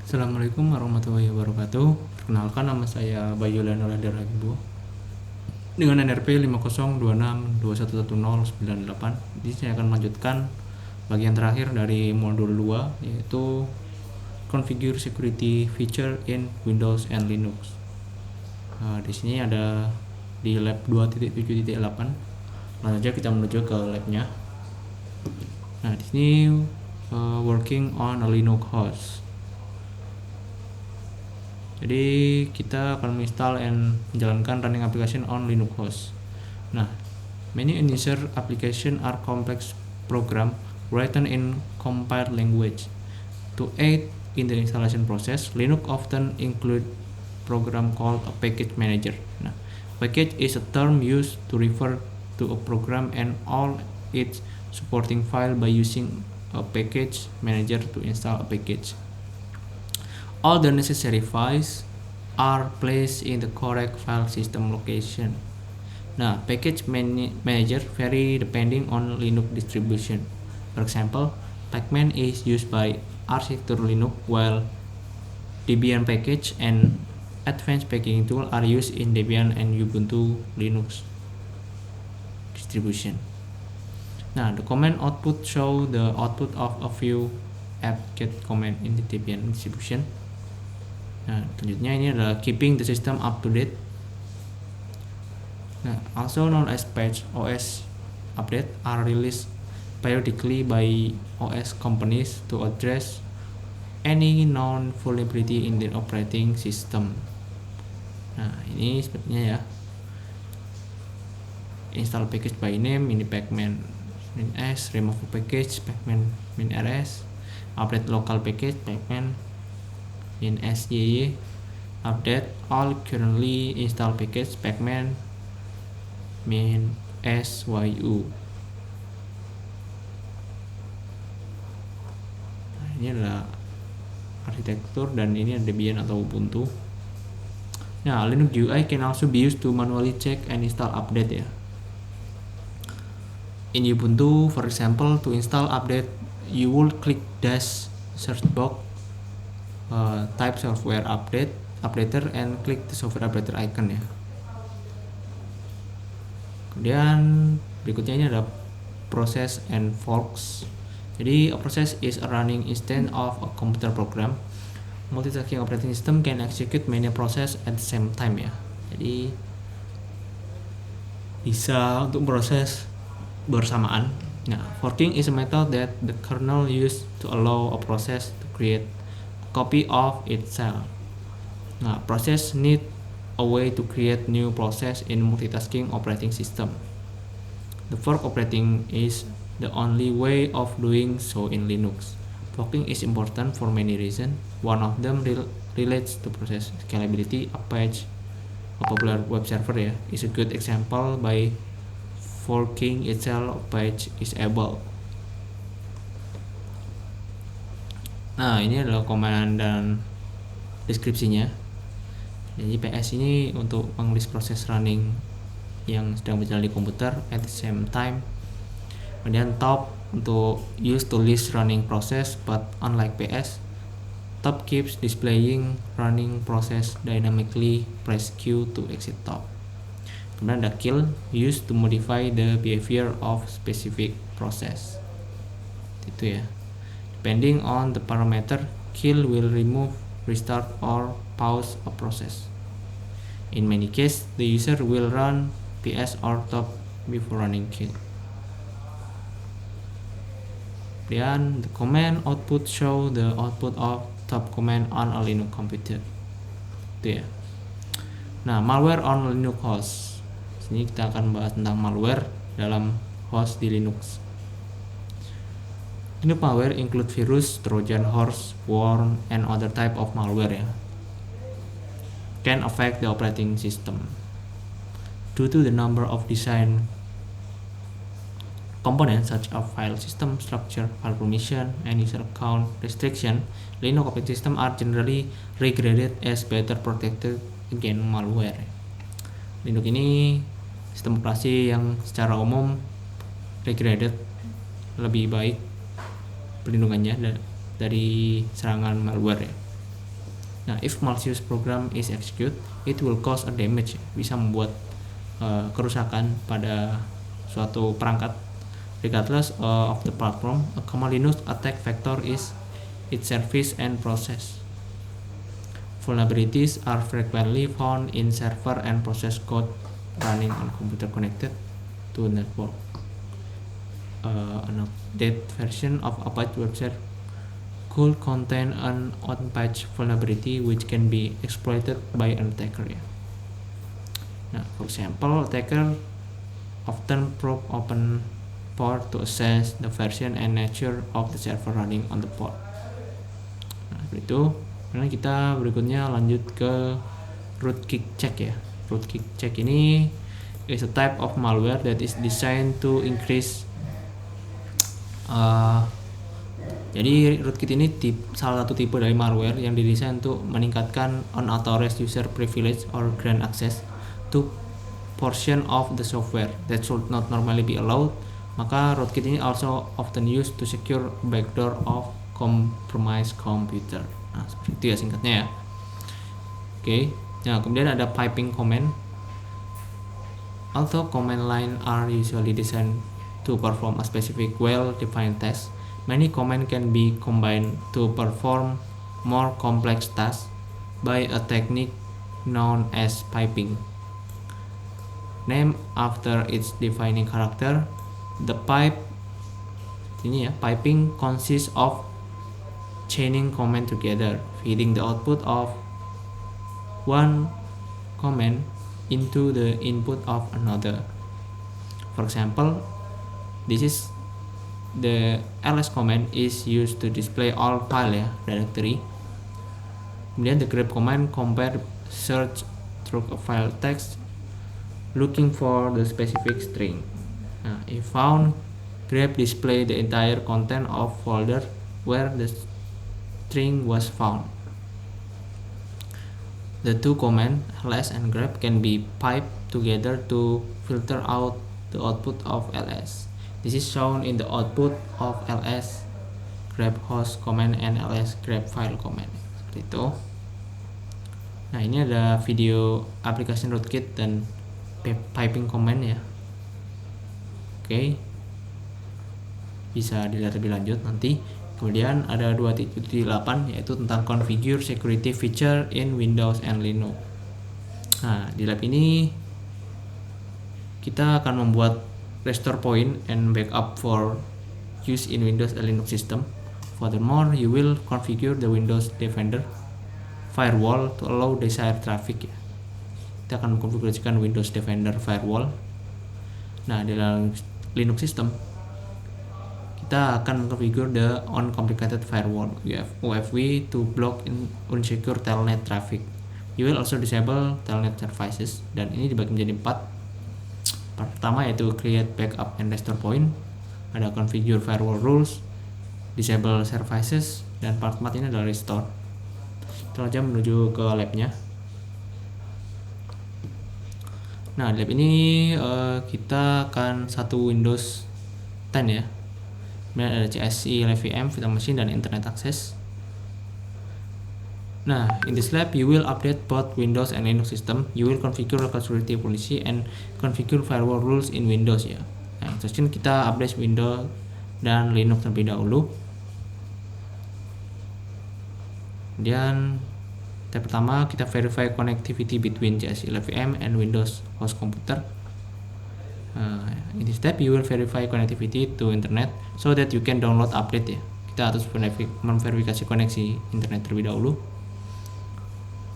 Assalamualaikum warahmatullahi wabarakatuh. Perkenalkan, nama saya Bayu Leonard Ragibo dengan NRP 50262111098. Jadi saya akan melanjutkan bagian terakhir dari modul 2, yaitu Configure Security Feature in Windows and Linux. Di sini ada di lab 2.7.8. Langsung saja kita menuju ke labnya. Nah, di sini working on a Linux host. Jadi kita akan menginstal and menjalankan running application on Linux host. Nah, many user application are complex program written in compiled language. To aid in the installation process, Linux often include program called a package manager. Nah, package is a term used to refer to a program and all its supporting file by using a package manager to install a package. All the necessary files are placed in the correct file system location. Now, package manager vary depending on Linux distribution. For example, Pacman is used by Architecture Linux, while Debian package and advanced packaging tool are used in Debian and Ubuntu Linux distribution. Now, the command output show the output of a few apt-get command in the Debian distribution. Nah, selanjutnya ini adalah keeping the system up to date. Nah, also known as patch OS update are released periodically by OS companies to address any known vulnerability in the operating system. Nah, ini sepertinya ya. Install package by name, ini pacman -s, remove package pacman -rs, update local package pacman -syi, update all currently installed package pacman -syu. Nah, ini adalah arsitektur dan ini ada Debian atau Ubuntu. Nah, Linux UI can also be used to manually check and install update ya. In Ubuntu, for example, to install update, you will click dash search box, type software updater and click the software updater icon ya. Kemudian berikutnya ini ada process and forks. Jadi a process is a running instance of a computer program. Multitasking operating system can execute many process at the same time ya. Jadi bisa untuk proses bersamaan. Nah, forking is a method that the kernel use to allow a process to create copy of itself. Nah, process need a way to create new process in multitasking operating system. The fork operating is the only way of doing so in Linux. Forking is important for many reasons. One of them relates to process scalability. Apache, a popular web server ya, is a good example. By forking itself, Apache is able. Nah, ini adalah command dan deskripsinya. Jadi PS ini untuk menglist proses running yang sedang berjalan di komputer at the same time. Kemudian top untuk use to list running process, but unlike PS, top keeps displaying running process dynamically. Press Q to exit top. Kemudian ada kill, used to modify the behavior of specific process. Itu ya. Depending on the parameter, kill will remove, restart, or pause a process. In many cases, the user will run PS or top before running kill. Kemudian the command output show the output of top command on a Linux computer. Itu ya. Nah, malware on Linux host. Sini kita akan bahas tentang malware dalam host di Linux. Linux malware include virus, Trojan horse, worm, and other type of malware ya. Can affect the operating system. Due to the number of design components such as file system structure, file permission, and user account restriction, Linux operating system are generally regarded as better protected against malware. Linux ini sistem operasi yang secara umum regarded lebih baik perlindungannya dari serangan malware ya. Nah, if malicious program is executed, it will cause a damage, bisa membuat kerusakan pada suatu perangkat. Regardless of the platform, a common Linux attack vector is its service and process. Vulnerabilities are frequently found in server and process code running on computer connected to a network. An updated version of Apache Web Service could contain an on-patch vulnerability which can be exploited by an attacker. Now, for example, attacker often probe open port to assess the version and nature of the server running on the port. Nah, seperti itu. Kemudian kita berikutnya lanjut ke rootkit check ya. Rootkit check ini is a type of malware that is designed to increase. Jadi rootkit ini salah satu tipe dari malware yang didesain untuk meningkatkan unauthorized user privilege or grant access to portion of the software that should not normally be allowed. Maka rootkit ini also often used to secure backdoor of compromised computer. Nah, seperti itu ya singkatnya ya. Oke. Nah, kemudian ada piping command. Although command line are usually designed to perform a specific well-defined task, many command can be combined to perform more complex tasks by a technique known as piping. Named after its defining character, the piping consists of chaining command together, feeding the output of one command into the input of another. For example, this is the ls command is used to display all file directory. Kemudian the grep command compare search through a file text looking for the specific string. Now, if found, grep display the entire content of folder where the string was found. The two commands ls and grep can be piped together to filter out the output of ls. This is shown in the output of ls grep host command and ls grep file command. Seperti itu. Nah, ini ada video application rootkit dan piping command ya. Oke. Bisa dilihat lebih lanjut nanti. Kemudian ada 2.8 yaitu tentang configure security feature in Windows and Linux. Nah, di lab ini kita akan membuat restore point and backup for use in Windows and Linux system. Furthermore, you will configure the Windows Defender firewall to allow desired traffic ya. Kita akan mengkonfigurasikan Windows Defender firewall. Nah, di dalam Linux system kita akan mengkonfigure the uncomplicated firewall UFW to block unsecure telnet traffic. You will also disable telnet services, dan ini dibagi menjadi 4. Pertama yaitu create backup and restore point, ada configure firewall rules, disable services, dan part 4 ini adalah restore. Kita aja menuju ke labnya. Nah, di lab ini kita akan satu Windows 10 ya. Kemudian ada CSI Live VM, virtual machine, dan internet access. Nah, in this lab you will update both Windows and Linux system. You will configure local security policy and configure firewall rules in Windows ya. Nah, instruction kita update Windows dan Linux terlebih dahulu. Kemudian step pertama kita verify connectivity between CSI Live VM and Windows host computer. In this step you will verify connectivity to internet so that you can download update ya. Kita harus memverifikasi koneksi internet terlebih dahulu.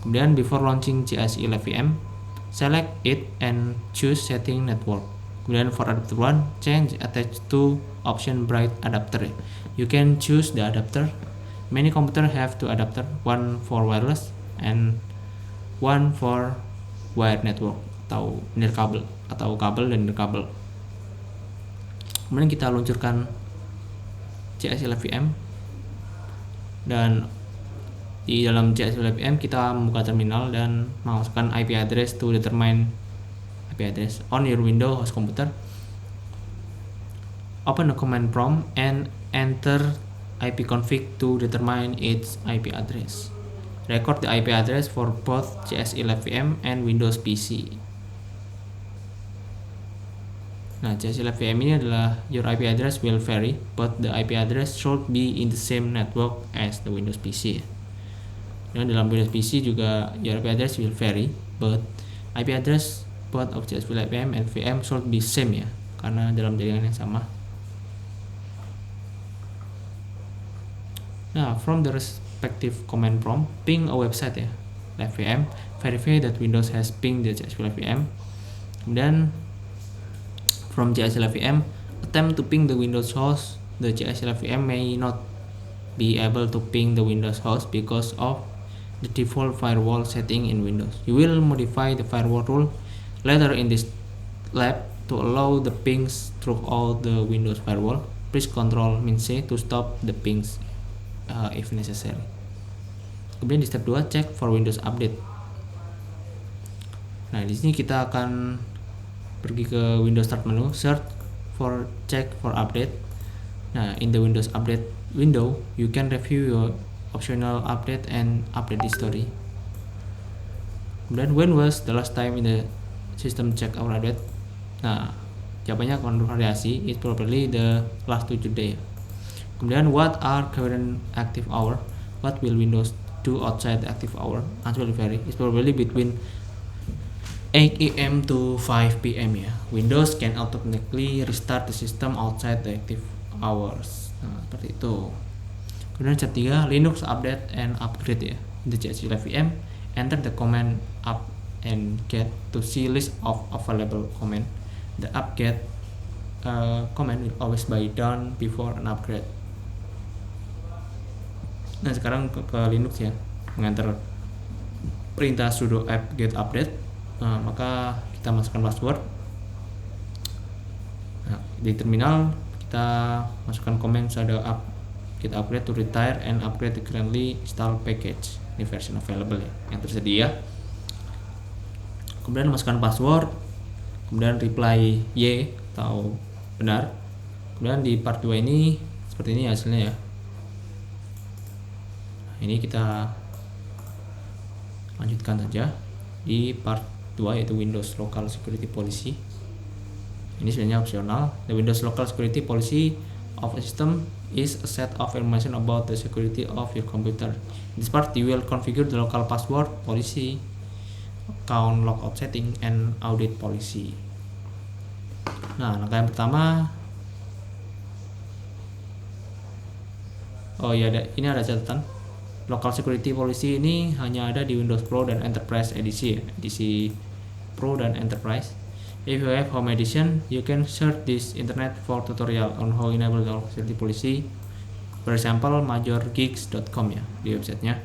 Kemudian before launching CSI Live VM, select it and choose setting network. Kemudian for adapter 1, change attach to option bright adapter. You can choose the adapter. Many computers have two adapter, one for wireless and one for wired network atau nirkabel atau kabel dan nirkabel. Kemudian kita luncurkan CSI Live VM, dan di dalam CSI Live VM kita membuka terminal dan memasukkan IP address to determine IP address on your Windows host computer. Open the command prompt and enter ipconfig to determine its IP address. record the IP address for both CS11VM and Windows PC. Nah, CS11VM ini adalah your IP address will vary, but the IP address should be in the same network as the Windows PC. Dan dalam Windows PC juga your IP address will vary, but IP address both of CS11VM and VM should be same ya, karena dalam jaringan yang sama. Nah, from the respective command prompt, ping a website ya, live VM, verify that Windows has pinged the CS11VM. Kemudian from CS11VM, attempt to ping the Windows host. The CS11VM may not be able to ping the Windows host because of the default firewall setting in Windows. You will modify the firewall rule later in this lab to allow the pings throughout the Windows firewall. Please Ctrl-C to stop the pings if necessary. Kemudian di step 2, check for Windows update. Nah, di sini kita akan pergi ke Windows Start menu, search for check for update. Nah, in the Windows update window, you can review your optional update and update history. Kemudian, when was the last time in the system check our update? Nah, jawabannya akan bervariasi. It's probably the last 7 days. Kemudian, what are current active hour? What will Windows do outside the active hour? Answer will vary. It's probably between 8 AM to 5 PM ya. Windows can automatically restart the system outside the active hours. Nah, seperti itu. Kemudian step 3, Linux update and upgrade ya. The CS11VM, enter the command up and get to see list of available command. The up-get command will always be done before an upgrade. Nah, sekarang ke Linux ya, mengantar perintah sudo apt-get update. Nah, maka kita masukkan password. Nah, di terminal kita masukkan command sudo apt-get upgrade to retire and upgrade the currently installed package, ini version available ya, yang tersedia. Kemudian masukkan password, kemudian reply Y atau benar. Kemudian di part 2 ini seperti ini hasilnya ya. Ini kita lanjutkan saja di part 2, yaitu Windows Local Security Policy. Ini sebenarnya opsional. The Windows Local Security Policy of a system is a set of information about the security of your computer. In this part, you will configure the local password policy, account logout setting, and audit policy. Nah, langkah yang pertama, ini ada catatan. Local Security Policy ini hanya ada di Windows Pro dan Enterprise edisi ya, edisi Pro dan Enterprise. If you have Home Edition, you can search this internet for tutorial on how enable local security policy. For example, majorgeeks.com ya, di websitenya.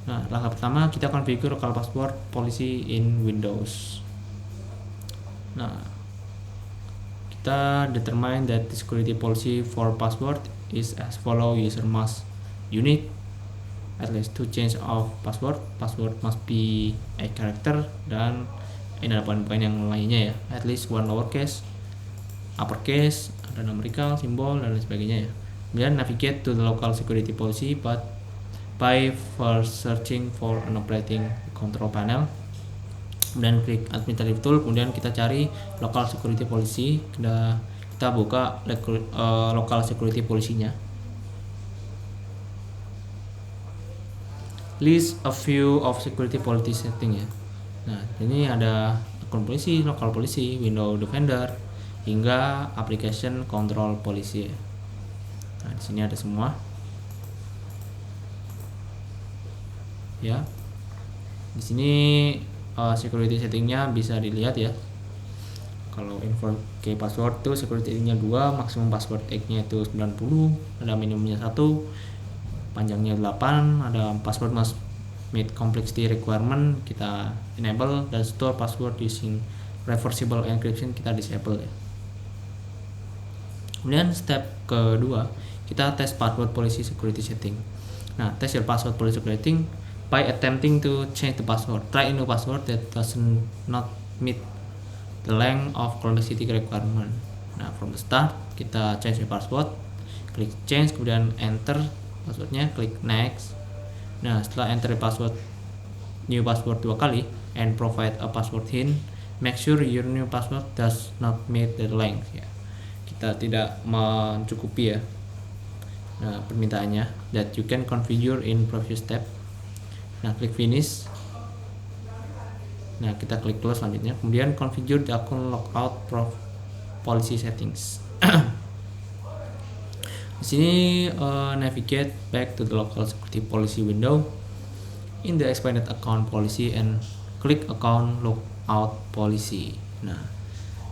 Nah, langkah pertama kita configure local password policy in Windows. Nah, kita determine that the security policy for password is as follow. User must unique at least 2 change of password. Password must be a character, dan ini ada poin-poin yang lainnya ya. At least 1 lowercase, uppercase, ada numerical, simbol, dan lain sebagainya ya. Kemudian navigate to the local security policy by first searching for an operating control panel. Kemudian klik administrative tool, kemudian kita cari local security policy. Kita buka local security policy-nya. List a few of security policy setting ya. Nah, ini ada akun polisi, local policy, window defender, hingga application control policy ya. Nah, di sini ada semua. Ya. Di sini security settingnya bisa dilihat ya. Kalau info key password tuh security settingnya 2, maksimum password X-nya itu 90, ada minimumnya 1, panjangnya 8, ada password must meet complexity requirement, kita enable, dan store password using reversible encryption kita disable ya. Kemudian step kedua, kita tes password policy security setting. Nah, test your password policy security by attempting to change the password. Try a new password that does not meet the length of complexity requirement. Nah, from the start kita change the password, klik change, kemudian enter passwordnya, klik next. Nah, setelah enter new password 2 kali and provide a password hint, make sure your new password does not meet the length ya. Kita tidak mencukupi ya. Nah, permintaannya that you can configure in previous step. Nah, klik finish. Nah, kita klik close selanjutnya. Kemudian configure the account logout policy settings. Di sini navigate back to the local security policy window in the expanded account policy and click account logout policy. Nah,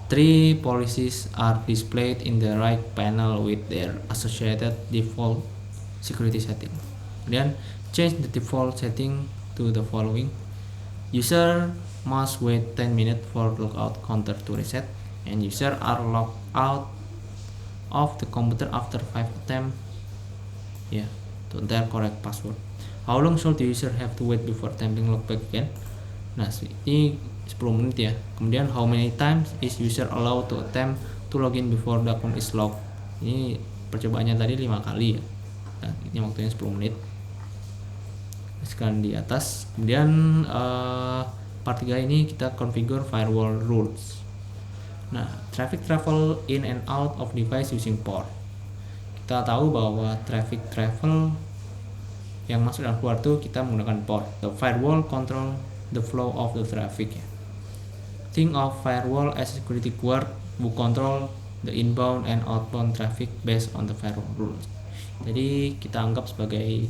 3 policies are displayed in the right panel with their associated default security setting. Kemudian change the default setting to the following. User must wait 10 minutes for logout counter to reset, and user are logged out of the computer after 5 attempts to enter correct password. How long should the user have to wait before attempting logback again? Nah, ini 10 menit ya. Kemudian how many times is user allowed to attempt to login before the account is locked? Ini percobaannya tadi 5 kali ya. Nah, ini waktunya 10 menit. Sekarang di atas. Kemudian part 3 ini kita configure firewall rules. Nah, traffic travel in and out of device using port. Kita tahu bahwa traffic travel yang masuk dan keluar tuh kita menggunakan port. The firewall control the flow of the traffic. Think of firewall as a security guard who control the inbound and outbound traffic based on the firewall rules. Jadi kita anggap sebagai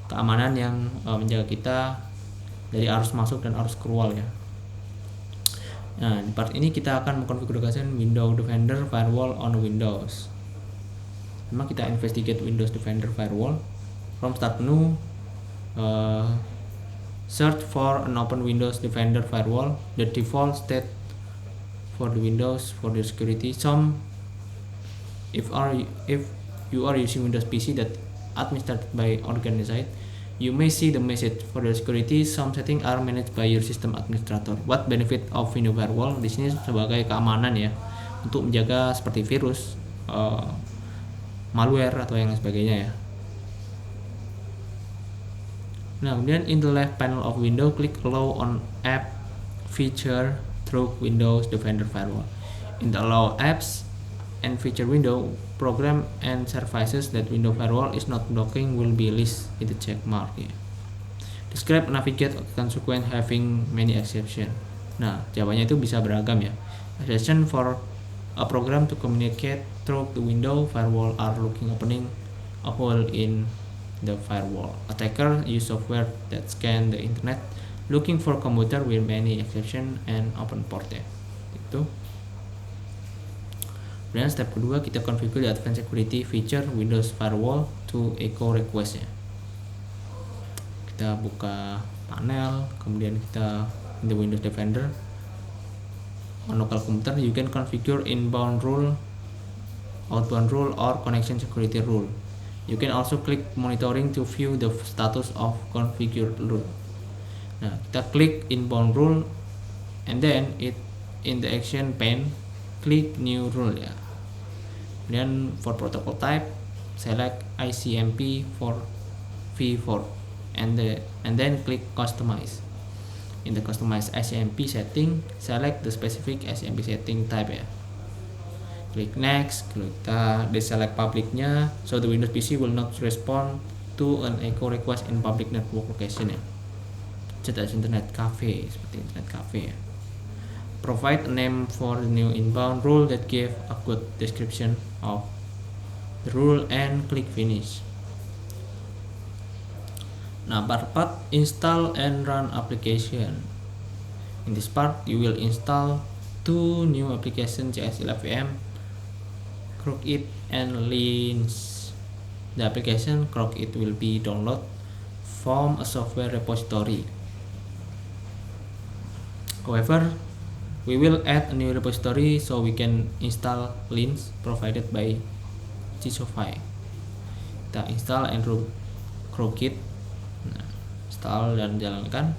keamanan yang menjaga kita dari arus masuk dan arus keluar ya. Nah, di part ini kita akan mengkonfigurasikan Windows Defender Firewall on Windows. Memang kita investigate Windows Defender Firewall from start menu, search for an open Windows Defender Firewall. The default state for the Windows for the security. If you are using Windows PC that administered by organization, you may see the message for the security. Some settings are managed by your system administrator. What benefit of Windows Firewall? Di sini sebagai keamanan ya, untuk menjaga seperti virus, malware atau yang lain sebagainya ya. Nah, kemudian in the left panel of window, click allow on app feature through Windows Defender Firewall. In the allow apps and feature window, program and services that Windows Firewall is not blocking will be listed with the check mark ya. Describe navigate consequence having many exception. Nah, jawabannya itu bisa beragam ya. Exception for a program to communicate through the window firewall are looking opening a hole in the firewall. Attacker use software that scan the internet looking for computer with many exception and open port ya. Itu. Kemudian step kedua kita configure the advanced security feature Windows Firewall to echo request ya. Kita buka panel, kemudian kita in the Windows Defender on local computer. You can configure inbound rule, outbound rule, or connection security rule. You can also click monitoring to view the status of configured rule. Nah, kita klik inbound rule and then in the action pane klik new rule ya. Kemudian for protocol type select ICMP for v4 and then click customize. In the customize ICMP setting select the specific ICMP setting type ya. Klik next, kita deselect publicnya so the Windows PC will not respond to an echo request in public network location ya. Such as internet cafe, seperti internet cafe ya. Provide a name for the new inbound rule that give a good description of the rule and click finish. Nah, part 4 install and run application. In this part you will install 2 new applications CS11VM, Crookit and Lens. The application Crookit will be downloaded from a software repository. However, we will add a new repository so we can install Lens provided by Cisofy. Kita install and root Crookit. Nah, install dan jalankan.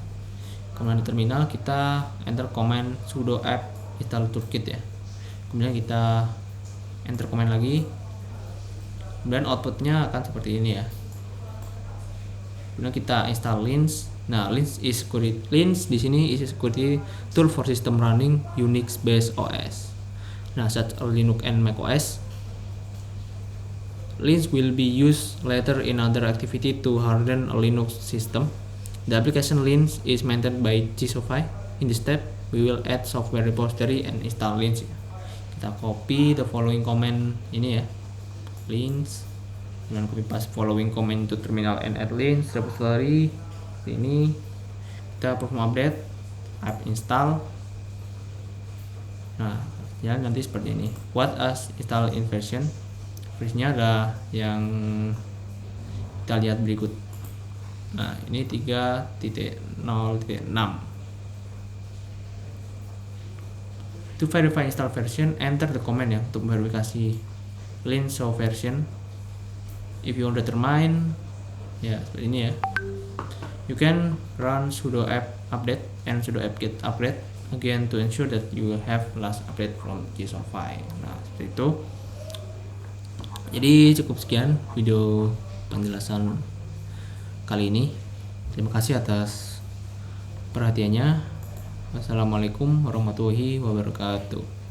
Kemudian di terminal kita enter command sudo apt install toolkit ya. Kemudian kita enter command lagi. Kemudian outputnya akan seperti ini ya. Kemudian kita install Linux. Nah, Linux di sini is a security tool for system running Unix based OS. Nah, such as Linux and Mac OS. Linux will be used later in other activity to harden a Linux system. The application Linux is maintained by GSOFI. In this step, we will add software repository and install Linux. Kita copy the following comment ini ya, Linux, dengan copy paste following comment to terminal and add Linux repository. Ini kita perform update, app install. Nah, ya nanti seperti ini. What as install in version? Versinya ada yang kita lihat berikut. Nah, ini 3.0.6. To verify install version, enter the command ya untuk verifikasi Linux show version. If you want to determine, ya seperti ini ya. You can run sudo apt update and sudo apt-get upgrade again to ensure that you have last update from GSOFI. Nah, seperti itu. Jadi cukup sekian video penjelasan kali ini. Terima kasih atas perhatiannya. Wassalamualaikum warahmatullahi wabarakatuh.